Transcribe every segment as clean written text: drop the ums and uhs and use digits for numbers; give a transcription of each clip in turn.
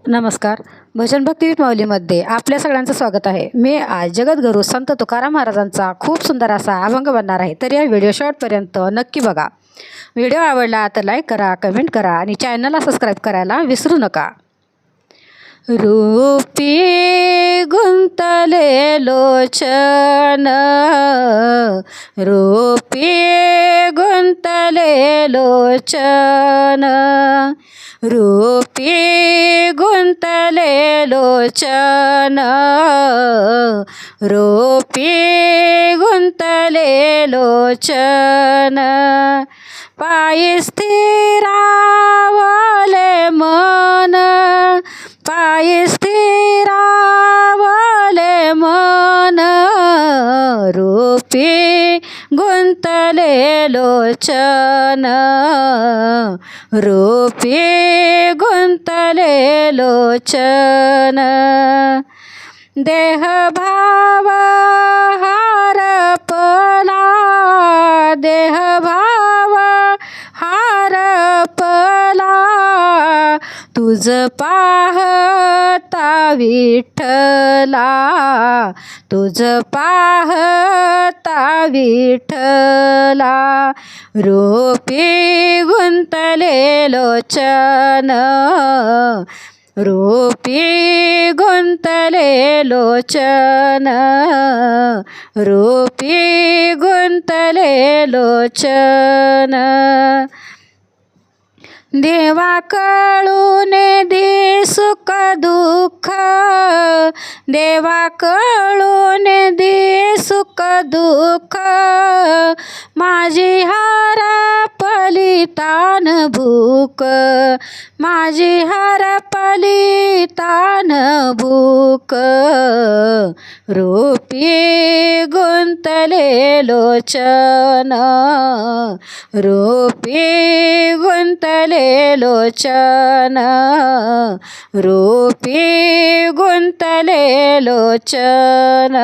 नमस्कार. भजन भक्ती विथ माऊलीमध्ये आपल्या सगळ्यांचं स्वागत आहे. मी आज जगद्गुरू संत तुकाराम महाराजांचा खूप सुंदर असा अभंग बनणार आहे. तर या व्हिडिओ शेवटपर्यंत नक्की बघा. व्हिडिओ आवडला तर लाईक करा, कमेंट करा आणि चॅनलला सबस्क्राईब करायला विसरू नका. रूपी गुंतले लोचन, रूपी गुंतले लोचन, रूपी गुंतले लोचन, रूपी गुंतले लोचन, पायी स्थिरावले मन, पायी स्थिरावले मन, रूपी गुंतले लोचन, रूपी गुंतले लोचन, देह भाव हारपला, देह भाव हारपला, तुझ पाहता विठ्ठला, तुझ पाहता विठ्ठला, रूपी गुंतले लोचन, रूपी गुंतले लोचन, रूपी गुंतले लोचन, देवा कळून दे सुख दुःख, देवा कळून दे सुख दुःख, माझी हरपली तान भूक, माझी हरपली तान भूक, रूपी गुंतले लोचन, रूपी गुंतले लोचन, रूपी गुंतले लोचन,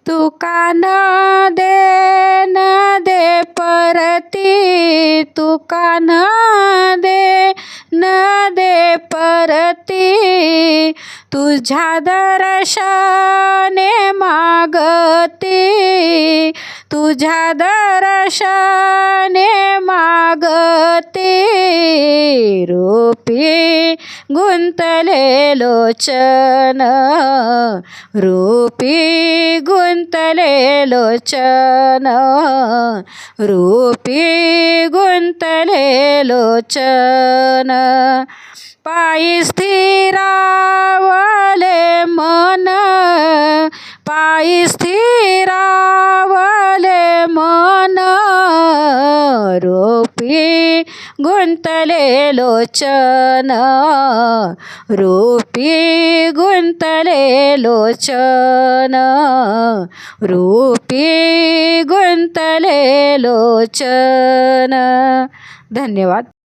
तुका न दे न दे परती, तुका न दे न दे परती, तुझ्या दर्शने मागती, तुझ्या दर्शने मागती, रूपी गुंतले लोचन, रूपी गुंतले लोचन, रूपी गुंतले लोचन, पायी स्थिरावले मन, पायी स्थिरावले मन, रूपी गुंतले लोचन, रूपी गुंतले लोचन, रूपी गुंतले लोचन. धन्यवाद.